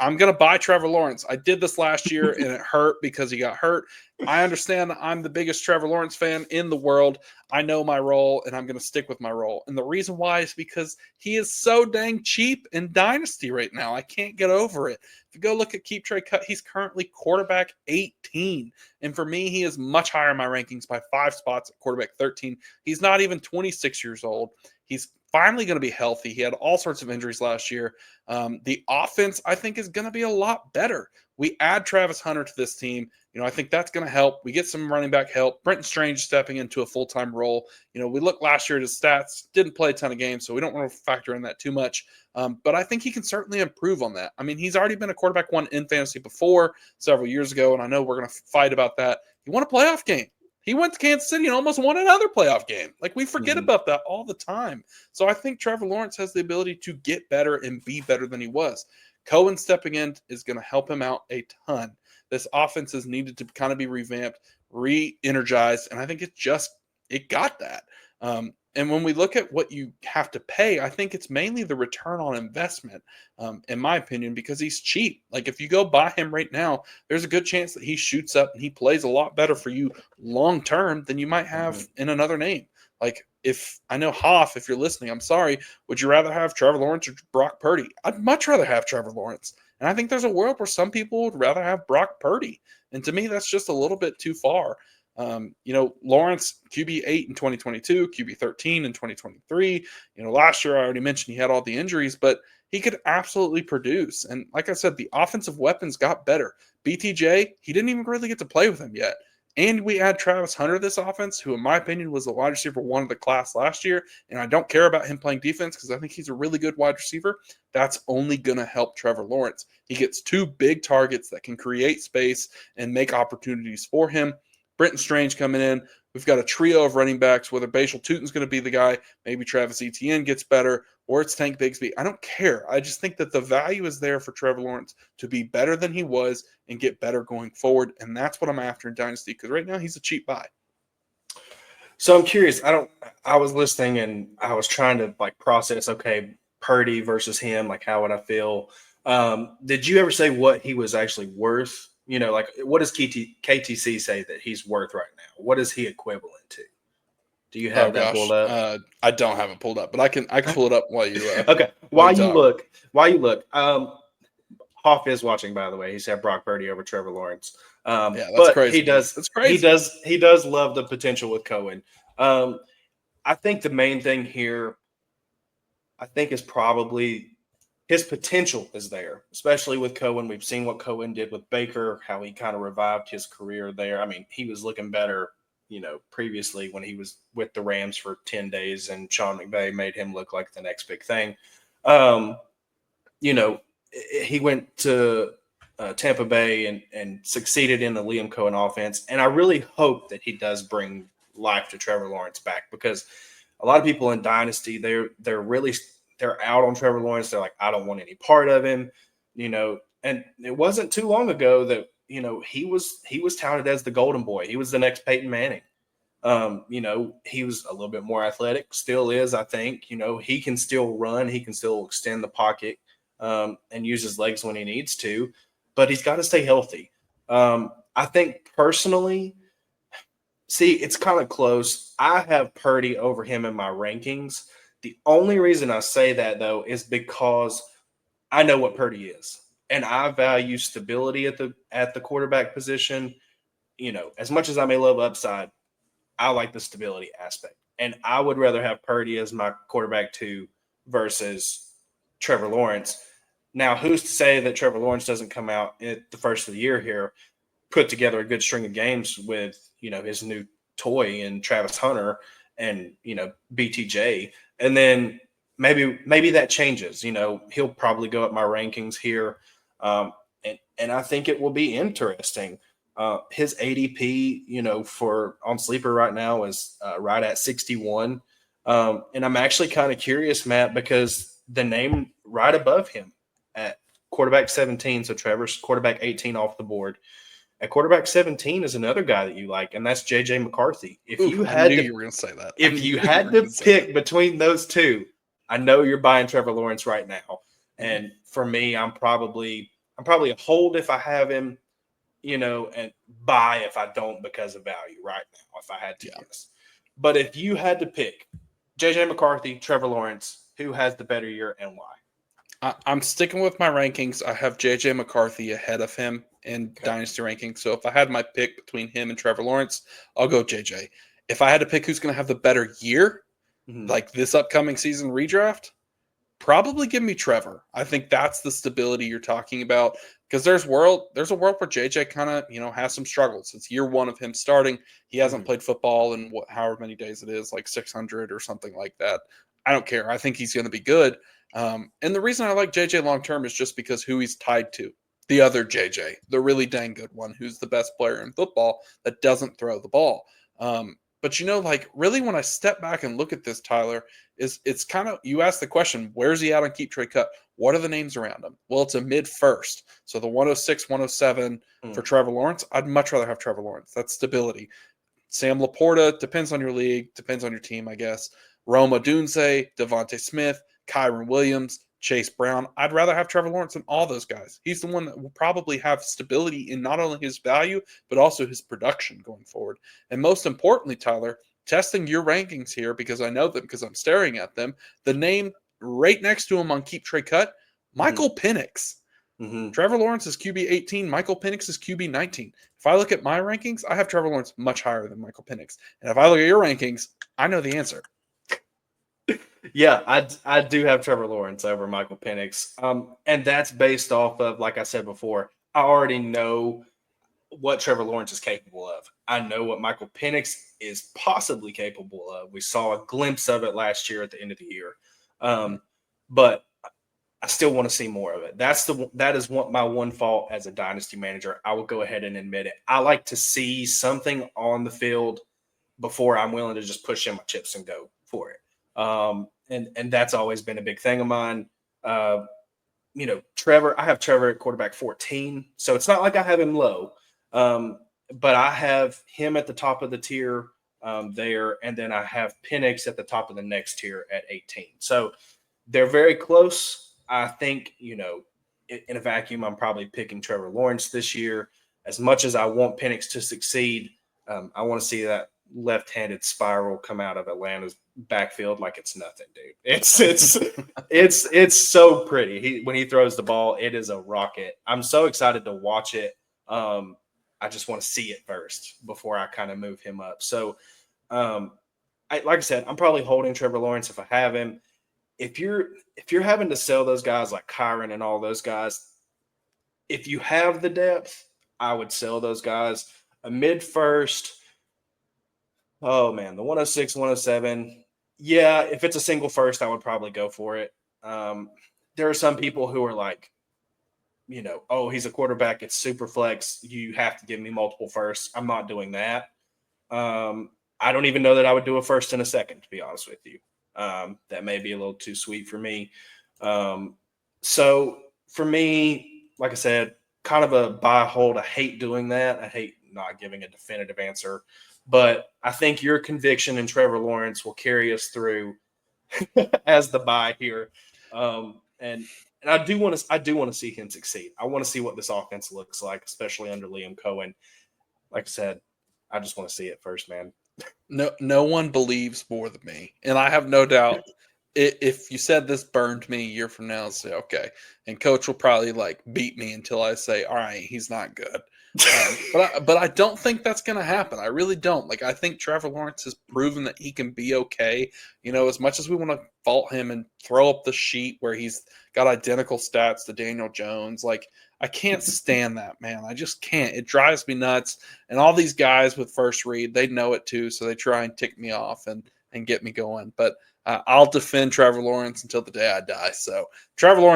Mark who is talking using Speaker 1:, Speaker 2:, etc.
Speaker 1: I'm going to buy Trevor Lawrence. I did this last year, and it hurt because he got hurt. I understand that I'm the biggest Trevor Lawrence fan in the world. I know my role, and I'm going to stick with my role. And the reason why is because he is so dang cheap in Dynasty right now. I can't get over it. If you go look at Keep Trade Cut, he's currently quarterback 18. And for me, he is much higher in my rankings by 5 spots at quarterback 13. He's not even 26 years old. He's finally going to be healthy. He had all sorts of injuries last year. The offense, I think, is going to be a lot better. We add Travis Hunter to this team. I think that's going to help. We get some running back help. Brenton Strange stepping into a full-time role. We looked last year at his stats, didn't play a ton of games, so we don't want to factor in that too much. But I think he can certainly improve on that. I mean, he's already been a quarterback one in fantasy before several years ago, and I know we're going to fight about that. He won a playoff game. He went to Kansas City and almost won another playoff game. Like, we forget about that all the time. So I think Trevor Lawrence has the ability to get better and be better than he was. Cohen stepping in is going to help him out a ton. This offense is needed to kind of be revamped, re-energized, and I think it got that. And when we look at what you have to pay, I think it's mainly the return on investment, in my opinion, because he's cheap. Like, if you go buy him right now, there's a good chance that he shoots up and he plays a lot better for you long term than you might have in another name. Like, if I know Hoff, if you're listening, I'm sorry, would you rather have Trevor Lawrence or Brock Purdy? I'd much rather have Trevor Lawrence. And I think there's a world where some people would rather have Brock Purdy. And to me, that's just a little bit too far. Lawrence, QB 8 in 2022, QB 13 in 2023. Last year I already mentioned he had all the injuries, but he could absolutely produce. And like I said, the offensive weapons got better. BTJ, he didn't even really get to play with him yet. And we add Travis Hunter to this offense, who in my opinion was the wide receiver one of the class last year. And I don't care about him playing defense because I think he's a really good wide receiver. That's only going to help Trevor Lawrence. He gets 2 big targets that can create space and make opportunities for him. Brenton Strange coming in. We've got a trio of running backs, whether Bashal Tutin's going to be the guy, maybe Travis Etienne gets better, or it's Tank Bigsby. I don't care. I just think that the value is there for Trevor Lawrence to be better than he was and get better going forward, and that's what I'm after in Dynasty, because right now he's a cheap buy.
Speaker 2: So I'm curious. I was listening and I was trying to process, okay, Purdy versus him, how would I feel? Did you ever say what he was actually worth? What does KTC say that he's worth right now? What is he equivalent to? Do you have that pulled up?
Speaker 1: I don't have it pulled up, but I can pull it up while you.
Speaker 2: Okay, while you look, Hoff is watching, by the way. He said Brock Purdy over Trevor Lawrence.
Speaker 1: Yeah, that's crazy.
Speaker 2: That's crazy. He does love the potential with Cohen. I think the main thing here, is probably his potential is there, especially with Cohen. We've seen what Cohen did with Baker, how he kind of revived his career there. I mean, he was looking better, previously when he was with the Rams for 10 days and Sean McVay made him look like the next big thing. He went to Tampa Bay and succeeded in the Liam Cohen offense. And I really hope that he does bring life to Trevor Lawrence back, because a lot of people in Dynasty, they're out on Trevor Lawrence. They're like, I don't want any part of him, and it wasn't too long ago that, he was touted as the golden boy. He was the next Peyton Manning. He was a little bit more athletic, still is, I think. He can still run. He can still extend the pocket and use his legs when he needs to, but he's got to stay healthy. I think personally, it's kind of close. I have Purdy over him in my rankings. The only reason I say that, though, is because I know what Purdy is, and I value stability at the quarterback position. As much as I may love upside, I like the stability aspect, and I would rather have Purdy as my quarterback 2 versus Trevor Lawrence. Now, who's to say that Trevor Lawrence doesn't come out at the first of the year here, put together a good string of games with his new toy and Travis Hunter and BTJ. And then maybe that changes. He'll probably go up my rankings here, and I think it will be interesting. His ADP, for on Sleeper right now is right at 61, and I'm actually kind of curious, Matt, because the name right above him at quarterback 17, so Trevor's quarterback 18 off the board. At quarterback 17 is another guy that you like, and that's J.J. McCarthy.
Speaker 1: You were going to say that.
Speaker 2: If you had to pick between those two, I know you're buying Trevor Lawrence right now. And for me, I'm probably I'm probably a hold if I have him, and buy if I don't because of value right now, if I had to guess. But if you had to pick JJ McCarthy, Trevor Lawrence, who has the better year and why?
Speaker 1: I'm sticking with my rankings. I have JJ McCarthy ahead of him in Dynasty rankings. So if I had my pick between him and Trevor Lawrence, I'll go JJ. If I had to pick who's going to have the better year, like this upcoming season redraft, probably give me Trevor. I think that's the stability you're talking about, because there's a world where JJ kind of, has some struggles. It's year one of him starting. He hasn't played football in however many days it is, like 600 or something like that. I don't care. I think he's going to be good. And the reason I like JJ long term is just because who he's tied to. The other JJ, the really dang good one, who's the best player in football that doesn't throw the ball. But really when I step back and look at this, Tyler, it's kind of, you ask the question, where's he at on keep trade cut? What are the names around him? Well, it's a mid first. So the 106, 107 for Trevor Lawrence, I'd much rather have Trevor Lawrence. That's stability. Sam Laporta, depends on your league, depends on your team, I guess. Roma Dunze, Devontae Smith, Kyron Williams, Chase Brown. I'd rather have Trevor Lawrence than all those guys. He's the one that will probably have stability in not only his value, but also his production going forward. And most importantly, Tyler, testing your rankings here, because I know them because I'm staring at them, the name right next to him on Keep Trade Cut, Michael Penix. Trevor Lawrence is QB 18. Michael Penix is QB 19. If I look at my rankings, I have Trevor Lawrence much higher than Michael Penix. And if I look at your rankings, I know the answer.
Speaker 2: Yeah, I do have Trevor Lawrence over Michael Penix. And that's based off of, like I said before, I already know what Trevor Lawrence is capable of. I know what Michael Penix is possibly capable of. We saw a glimpse of it last year at the end of the year. But I still want to see more of it. That is my one fault as a dynasty manager. I will go ahead and admit it. I like to see something on the field before I'm willing to just push in my chips and go for it. And that's always been a big thing of mine. Trevor, I have Trevor at quarterback 14, so it's not like I have him low. But I have him at the top of the tier there, and then I have Penix at the top of the next tier at 18. So they're very close. I think, in a vacuum, I'm probably picking Trevor Lawrence this year. As much as I want Penix to succeed, I want to see that left-handed spiral come out of Atlanta's backfield like it's nothing, dude. It's so pretty. When he throws the ball, it is a rocket. I'm so excited to watch it. I just want to see it first before I kind of move him up. So, like I said, I'm probably holding Trevor Lawrence if I have him. If you're having to sell those guys like Kyron and all those guys, if you have the depth, I would sell those guys. A mid first. Oh, man, the 106, 107. Yeah, if it's a single first, I would probably go for it. There are some people who are like, oh, he's a quarterback. It's super flex. You have to give me multiple firsts. I'm not doing that. I don't even know that I would do a first and a second, to be honest with you. That may be a little too sweet for me. So for me, like I said, kind of a buy hold. I hate doing that. I hate not giving a definitive answer. But I think your conviction in Trevor Lawrence will carry us through as the buy here. And I do want to see him succeed. I want to see what this offense looks like, especially under Liam Cohen. Like I said, I just want to see it first, man.
Speaker 1: No one believes more than me. And I have no doubt if you said this burned me a year from now, I'll say, okay. And coach will probably beat me until I say, all right, he's not good. But I don't think that's going to happen. I really don't. I think Trevor Lawrence has proven that he can be okay. As much as we want to fault him and throw up the sheet where he's got identical stats to Daniel Jones, I can't stand that, man. I just can't. It drives me nuts. And all these guys with first read, they know it too, so they try and tick me off and get me going. But I'll defend Trevor Lawrence until the day I die. So Trevor Lawrence